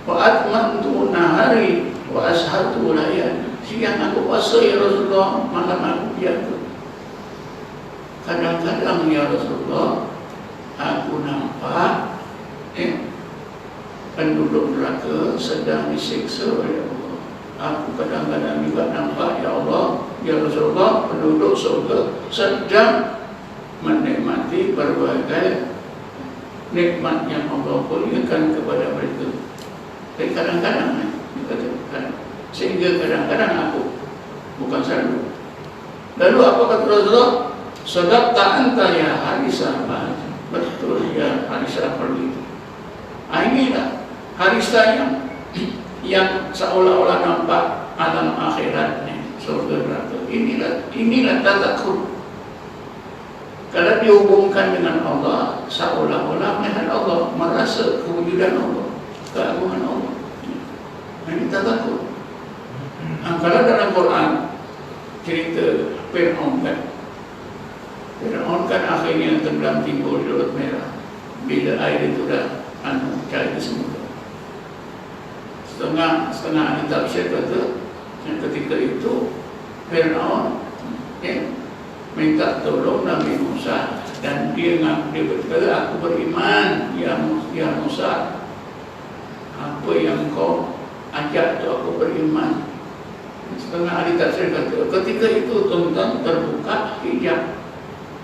Wa atmantu nahari wa ashatu layal. Siang aku puasa ya Rasulullah, malam aku biasa. Kadang-kadang ya Rasulullah, aku nampak penduduk neraka sedang disiksa oleh Allah. Aku kadang-kadang juga nampak, ya Allah, ya Rasulullah, penduduk surga sedang menikmati berbagai nikmat yang Allah kurniakan kepada mereka. Tapi kadang-kadang sehingga kadang-kadang aku, bukan selalu. Lalu apa kata Rasulullah? Sadaqta anta ya Harisah. Betul ya Harisah pergi. Inilah Harisah yang seolah-olah nampak alam akhirat, surga neraka. Inilah tadakur. Kalau dihubungkan dengan Allah, seolah-olah melihat Allah, merasa kewujudan Allah, keagungan Allah. Ini tadakur. Kalau dalam Quran cerita Fir'aun kan akhirnya tenggelam timbul di Laut Merah bila air itu dah cair semula. Setengah ahli tafsir kata yang ketika itu Fir'aun minta tolong Nabi Musa, dan dia berkata, aku beriman ya Musa, apa yang kau ajak tu aku beriman. Setengah ahli tafsir kata ketika itu tuan-tuan terbuka hijab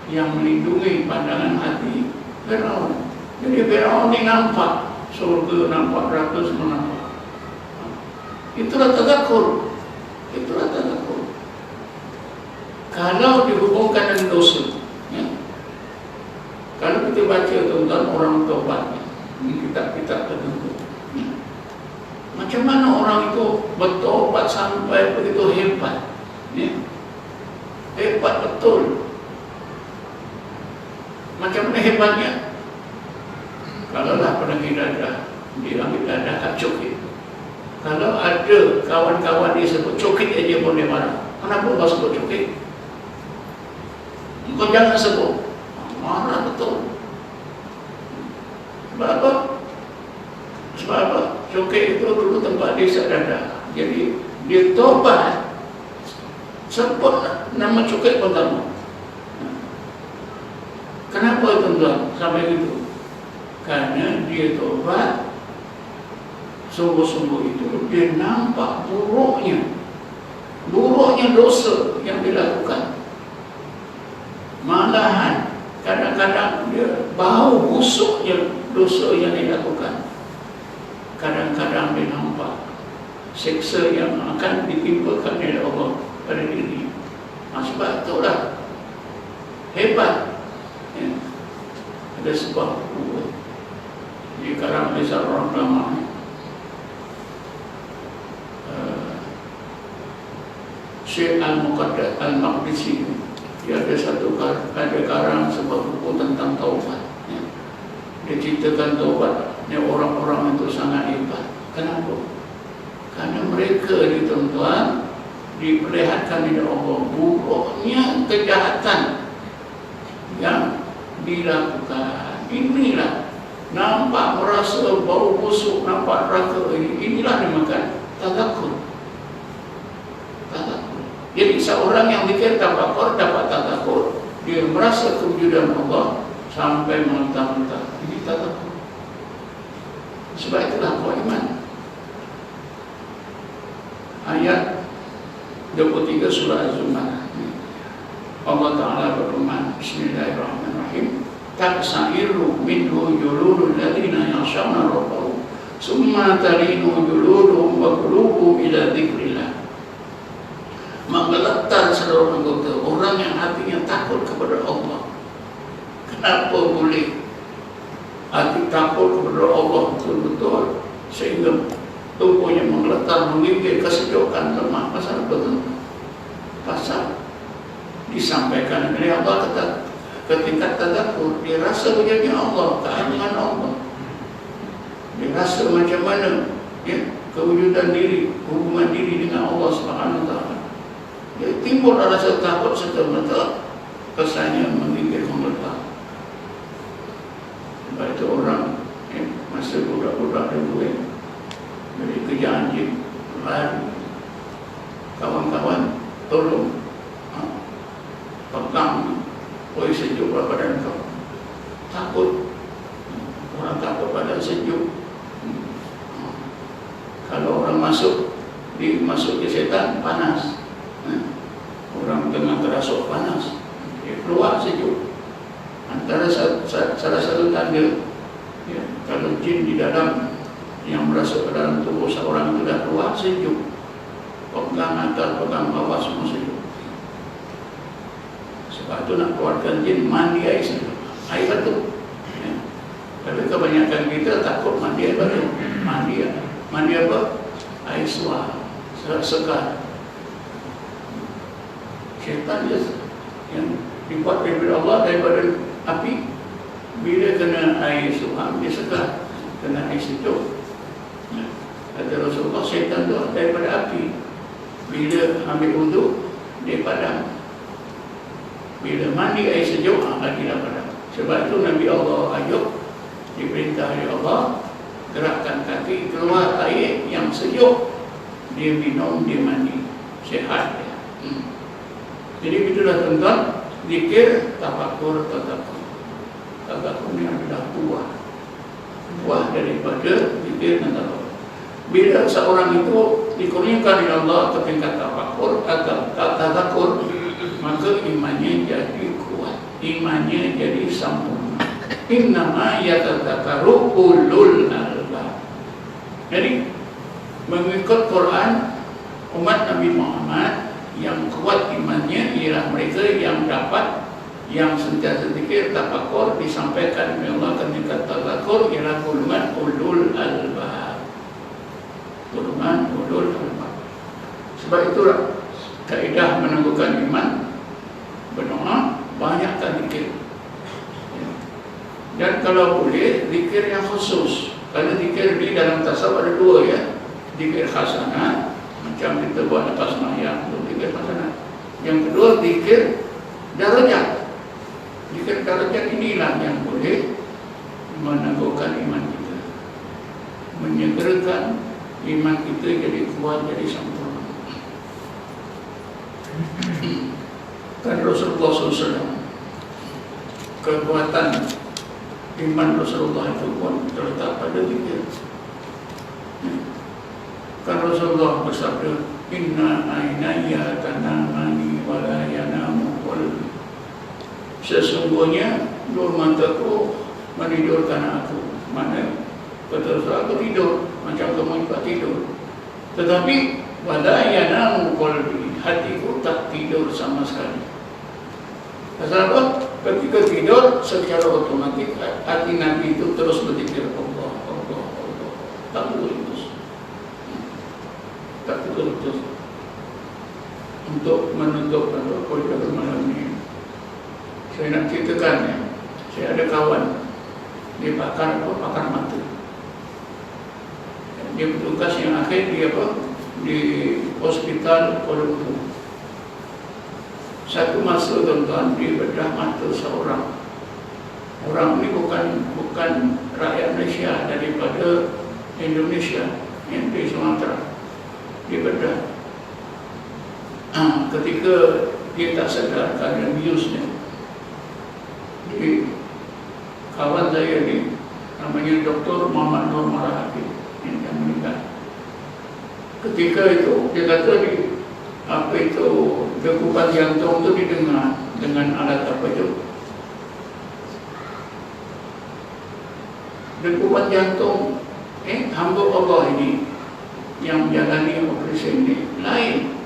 yang melindungi pandangan hati Fir'aun. Jadi Fir'aun ni nampak surga, nampak neraka, semua nampak. Itulah tadakur. Kalau dihubungkan dengan dosa, kalau kita baca tuan-tuan orang taubat, kitab-kitab tertentu, macam mana orang itu bertaubat sampai begitu hebat, hebat betul. Macam mana hebatnya? Kalaulah pernah dadah, dia ambil dadah kat cokit. Kalau ada kawan-kawan dia sebut cokit dia pun dia marah. Kenapa kau sebut cokit? Kau jangan sebut. Marah betul. Sebab apa? Sebab apa? Cokit itu dulu tempat dia isap dadah. Jadi dia tobat, sebut nama cokit pun tak mau. Kenapa tuan-tuan sampai itu? Karena dia tobat, sungguh-sungguh itu dia nampak buruknya dosa yang dilakukan. Malahan kadang-kadang dia bau busuknya dosa yang dilakukan. Kadang-kadang dia nampak siksa yang akan ditimpakan oleh Allah pada diri. Sebab itulah hebat. Ada sebab di karam besar orang lama, Syekh Al-Muqaddad Al-Maqdisi, dia ada karang sebuah buku tentang taubat. Dia ceritakan taubat orang-orang itu sangat hebat. Kenapa? Karena mereka ni tuan-tuan diperlihatkan oleh Allah buruknya kejahatan yang dilakukan. Inilah nampak, merasa bau busuk, nampak neraka ini. Inilah dinamakan tadakur. Jadi seorang yang dikir tafakur, dapat tadakur, dia merasa kewujudan Allah sampai mentah-mentah. Ini tadakur. Sebab itulah kau iman. Ayat 23 surah Az-Zumar. Allah Ta'ala berfirman, Bismillahirrahmanirrahim, Taksairu minhu juludul ladhina yakhshawna rabbahum summa talinu juluduhum wa qulubuhum ila dzikrillah. Menggetar seluruh anggota orang yang hatinya takut kepada Allah. Kenapa boleh hati takut kepada Allah betul-betul sehingga tubuhnya menggeletar, menggigil, kesejukan lemah? Pasal betul. pasal disampaikan oleh Allah ketika tadabbur, dia rasa menjadi Allah, keagungan Allah. Dia rasa macam mana kewujudan diri, hubungan diri dengan Allah Subhanahu Wa Taala. Dia timbul rasa takut serta-merta, kesannya menggigil meletak. Sebab itu orang masa budak-budak dulu dari kejar anjing, lari, kawan-kawan tolong pegang, oi sejuk badan kau. Takut, orang takut badan sejuk. Kalau orang masuk ke setan, panas. Orang tengah terasuk panas, dia keluar sejuk. Antara salah satu tanda kalau jin di dalam yang merasuk ke dalam tubuh seorang itu dah keluar sejuk. Pegang atas, pegang bawah semua sejuk. Sebab itu nak keluarkan jin, mandi air sejuk, air batu. Tapi kebanyakan kita takut mandi air batu. Mandi apa? Air suar, segar. Syaitan yang dibuat daripada Allah, daripada api, bila kena air suam, dia segar. Kena air sejuk, kata Rasulullah, syaitan tu daripada api. Bila ambil wuduk, dia padam. Bila mandi air sejuk, lagi dah padam. Sebab itu Nabi Allah Ayub diperintah oleh Allah, gerakkan kaki, keluar air yang sejuk, dia minum, dia mandi, sehat dia. Jadi itulah tuan-tuan, zikir, tafakur, tadabbur. Tadabbur ini adalah buah daripada zikir dan tadabbur. Bila seorang itu dikurniakan oleh Allah ke tingkat tafakur atau tadabbur, maka imannya jadi kuat, imannya jadi sempurna. Innama yatadzakkaru ulul albab. Jadi mengikut Quran, umat Nabi Muhammad yang kuat imannya ialah mereka yang dapat, yang sentiasa zikir, tafakur, disampaikan oleh Allah ketika tadzakur, ialah golongan ulul albab. Golongan ulul albab. Sebab itulah kaedah menangguhkan iman, berdoa, banyakkan zikir. Dan kalau boleh, zikir yang khusus. Kerana zikir di dalam tasawuf ada dua zikir hasanah, macam kita buat lepas sembahyang, zikir hasanah. Yang kedua, zikir darajat. Zikir darajat inilah yang boleh menangguhkan iman kita, menyegerakan iman kita jadi kuat, jadi sempurna. Kan Rasulullah SAW, kekuatan iman Rasulullah itu pun terletak pada zikir. Kan Rasulullah bersabda, inna ainaya tanamani wa la yanamu qalbi. Sesungguhnya dua mataku menidurkan aku. Mana betul aku tidur macam kamu juga tidur. Tetapi wa la yanamu qalbi, hatiku tak tidur sama sekali. Pasal apa? Ketika tidur, secara otomatis hati Nabi itu terus berzikir Allah, Allah, Allah. Tak putus. Tak putus. Untuk menutup kuliah malam ini, saya nak ceritakan saya ada kawan, dia pakar mata. Dia bertugas yang akhir di hospital Kuala Lumpur. Satu masa tuan-tuan, dia bedah mata seorang. Orang ini bukan rakyat Malaysia, daripada Indonesia, yang di Sumatera. Dia bedah. Ketika dia tak sedar kerana biusnya, jadi kawan saya ni namanya Dr. Muhammad Nur Marahati yang meninggal. Ketika itu dia kata dekupan jantung itu didengar dengan alat apa itu? Dekupan jantung hamba Allah ini yang menjalani operasi ini lain,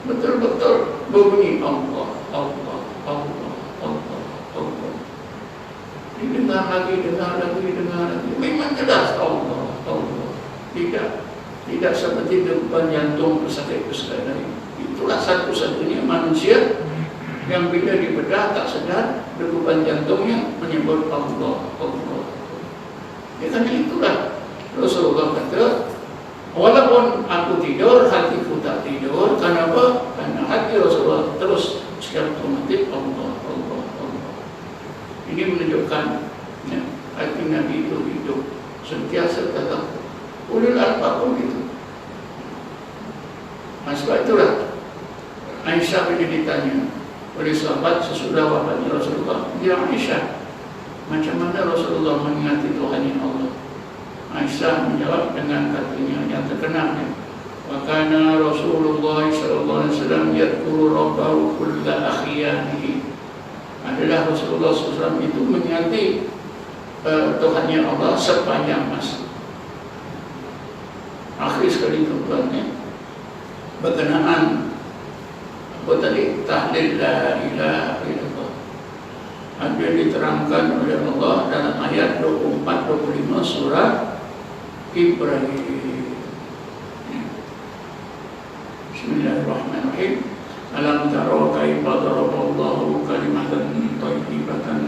betul-betul berbunyi Allah, Allah, Allah, Allah, Allah. Didengar lagi, memang jelas Allah, Allah. Tidak seperti dekupan jantung pesakit-pesakit lain. Itulah satu-satunya manusia yang bila dibedah tak sedar degupan jantungnya menyebut Allah, Allah. Ya, karena itulah Rasulullah kata, walaupun aku tidur, hatiku tak tidur. Kenapa? Karena hati Rasulullah terus secara otomatis Allah, Allah, Allah. Ini menunjukkan ya, hati Nabi itu hidup sentiasa tetap ulul albab pun itu. Sebab itulah Aisyah bila ditanya oleh sahabat sesudah wafatnya Rasulullah, dia Aisyah, macam mana Rasulullah mengingati Tuhan Allah? Aisyah menjawab dengan katanya yang terkenal, wa kana Rasulullah sallallahu alaihi wasallam yadhkuru rabbahu kulla akhyanihi. Adalah Rasulullah SAW itu mengingati Tuhannya Allah sepanjang masa. Akhir sekali tuan-tuan, berkenaan apa tadi, tahlil la ilaha illallah, ada diterangkan oleh Allah dalam ayat 24-25 surah Ibrahim. Bismillahirrahmanirrahim. Alam tara kaifa daraballahu kalimatan thayyibatan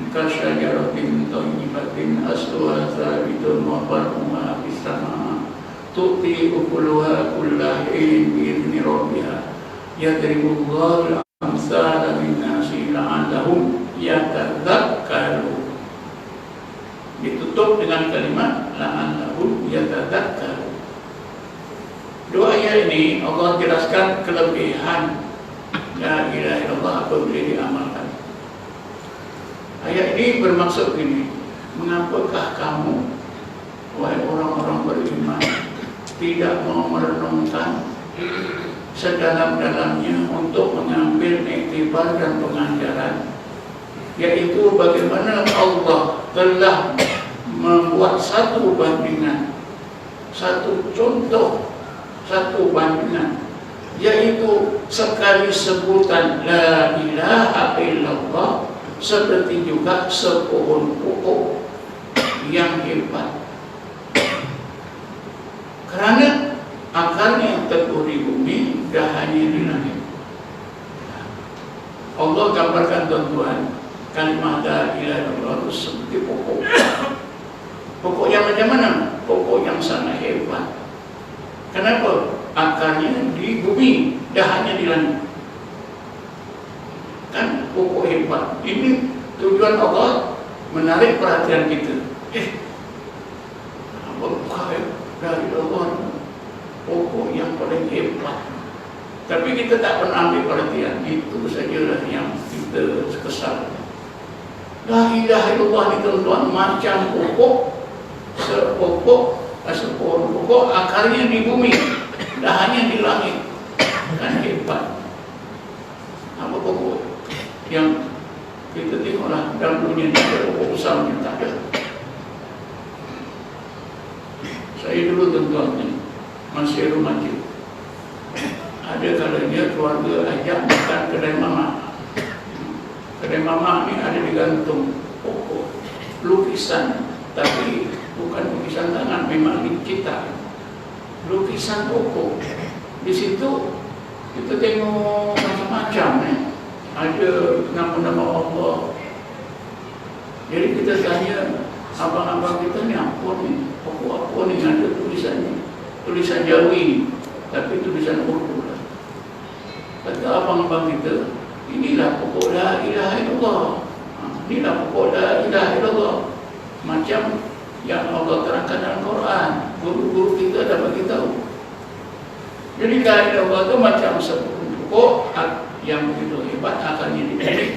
kasyajaratin thayyibatin asluha thabitun wa far'uha fis sama' tu'ti ukuluha kulla hin bi'idzni rabbiha yadribullahu al-amsala lin-nasi la'allahum yatadzakkarun. Ditutup dengan kalimat la'allahum yatadzakkarun. Dua ayat ini Allah jelaskan kelebihan la ilaha illallah apabila diamalkan. Ayat ini bermaksud ini, mengapakah kamu wahai orang-orang beriman tidak mau merenungkan sedalam-dalamnya untuk mengambil iktibar dan pengajaran, yaitu bagaimana Allah telah membuat satu bandingan, satu contoh, satu bandingan, yaitu sekali sebutan la ilaha illallah seperti juga sepohon pokok yang hebat, kerana akarnya yang teguh di bumi, dahannya di langit. Allah gambarkan tuan-tuan, kalimat la ilaha illallah itu seperti pokok. Pokok yang macam mana? Pokok yang sangat hebat. Kenapa? Akarnya di bumi, dahannya di langit. Kan pokok hebat. Ini tujuan Allah menarik perhatian kita. Apakah dari Allah pokok yang paling hebat? Tapi kita tak pernah ambil perhatian. Itu sajalah yang kita kesal. La ilaha illallah ni tuan-tuan macam pokok, sepohon pokok, akarnya di bumi, dahannya di langit. Kan hebat. Apa pokok yang kita tengoklah dalam dunia ni, ada pokok besarnya? Tak ada. Saya dulu tuan-tuan ni masih remaja, ada kalanya keluarga ajak makan kedai mamak. Kedai mamak ni ada digantung pokok lukisan, tapi bukan lukisan tangan, memang dicipta lukisan pokok. Di situ kita tengok macam-macam ada nama-nama Allah. Jadi kita tanya abang-abang kita ni, apa ni, pokok apa ni, ada tulisannya, tulisan Jawi tapi tulisan Urdu lah. Kata abang-abang kita, inilah pokok la ilaha illallah. Inilah pokok la ilaha illallah, macam yang Allah terangkan dalam Quran. Guru-guru kita dah bagi tahu. Jadi la ilaha illallah itu macam sebuah pokok yang begitu hebat, akarnya di bumi,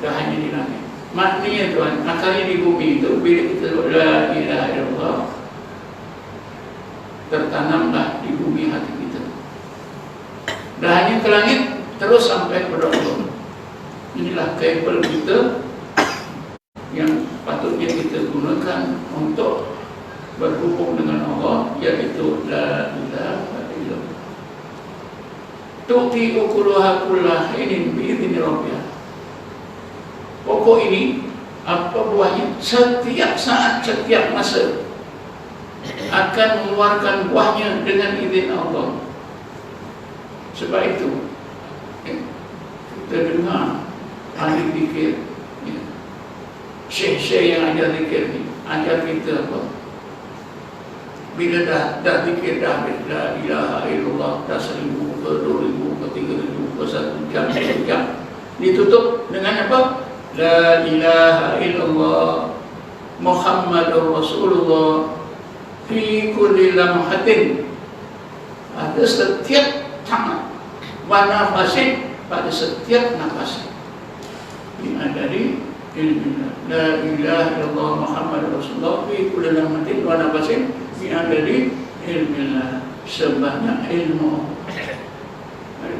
dahannya di langit. Maknanya tuan, akarnya di bumi itu bila kita la ilaha illallah, tertanamlah di bumi hati kita. Dahannya ke langit terus sampai kepada Allah. Inilah kabel kita yang patutnya kita gunakan untuk berhubung dengan Allah, yaitu la ilaha illallah. Tu'ti ukuluha kulla hinin bi'idzni rabbiha. Pokok ini, apa buahnya? Setiap saat, setiap masa akan mengeluarkan buahnya dengan izin Allah. Sebab itu kita dengar ahli zikir, syekh-syekh yang ajar zikir ni ajar kita apa? Bila dah zikir dah habis, la ilaha illallah, dah 1000 ke 2000 ke 3000 ke 1 jam 2 jam, ditutup dengan apa? La ilaha illallah Muhammadur Rasulullah fi kulli lamhatin, pada setiap tangan, wa nafasin, pada setiap nafas. Ini dari ilmu la ilaha illallah Muhammadur Rasulullah fi kulli lamhatin wa nafasin, ini dari ilmu sebanyak ilmu.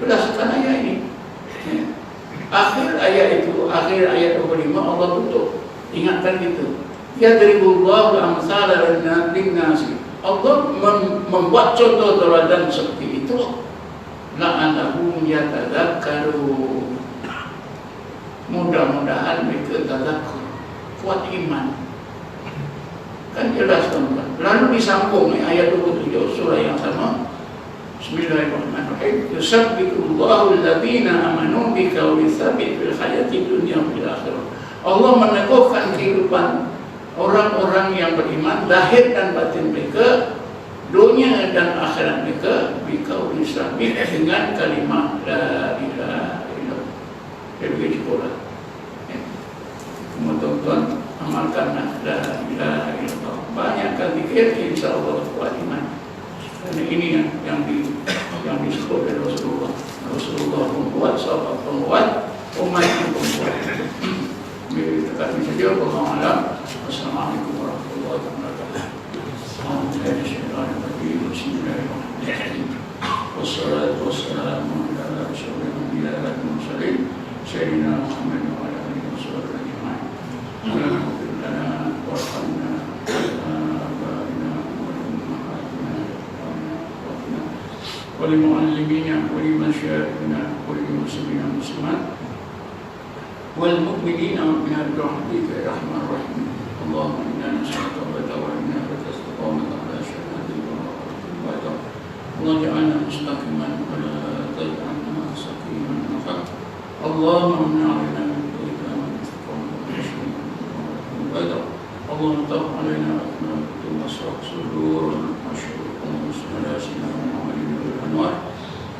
Berdasarkan ayat ini, akhir ayat itu, akhir ayat 25 Allah tutup ingatkan kita, yadribullahu al-amsala lin-nasi, Allah membuat contoh teladan seperti itu la'allahum yatadzakkarun, mudah-mudahan mereka tadzakkur, kuat iman. Kan jelas tuan-tuan. Lalu disambung ayat 27 surah yang sama. Bismillahirrahmanirrahim. Yusabbitullahu alladhina amanu biqawli tsabit fil hayati dunya wal akhirah. Allah meneguhkan kehidupan orang-orang yang beriman lahir dan batin mereka, dunia dan akhirat mereka, biqawli tsabit, dengan kalimat la ilaha illallah. Jadi cukuplah. Tuan-tuan amalkanlah la ilaha illallah. Banyakkan zikir, insya-Allah kuat iman. Dan ini yang disebut oleh Rasulullah membuat, sahabat membuat, umat yang membuat. Bila kita kata saja, Allah Alam. Wassalamualaikum warahmatullahi wabarakatuh. Bismillahirrahmanirrahim. Wassalatu wassalamu ala asyrafil anbiya'i wal mursalin sayyidina Muhammad wa ala alihi washabbihi ajma'in. Alhamdulillah warhamna ولمعلمينا ولمشايخنا وللمسلمين والمسلمات والمؤمنين والمؤمنات برحمتك يا ارحم الراحمين. اللهم انا نسالك الهدى والعنايه والاستقامه على شهادتك والرضا. اللهم اجعلنا مستقيما ولا تجعلنا سقيما وحق. اللهم امن علينا من كل والاستقامه والرضا. اللهم طهر علينا اكمامك واشرح صدور المشروق ومسلسلنا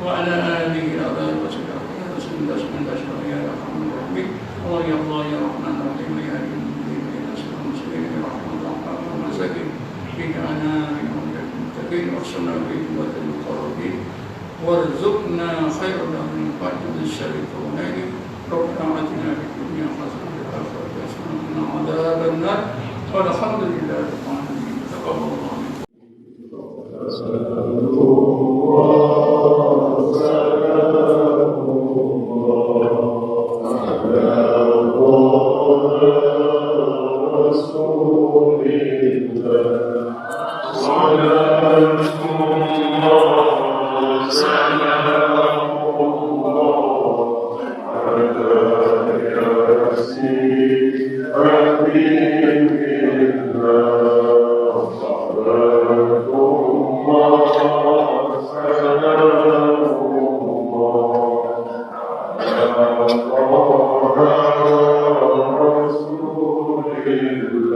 وعلى آله على رسول الله صلى الله عليه وسلم يا أرحم الراحمين. الله يا الله يا رحمن الرحيم يا المؤمنين يا ناصر المسلمين يا رحمن الرحمن والمساكين اجعلنا من المتقين واغفرنا بإخوة المقربين وارزقنا خير من قاتل الشر كونين. ربنا آتنا في الدنيا حسنة وفي الآخرة حسنة وقنا عذاب النار والحمد لله رب العالمين. تقبل الله منكم. Salam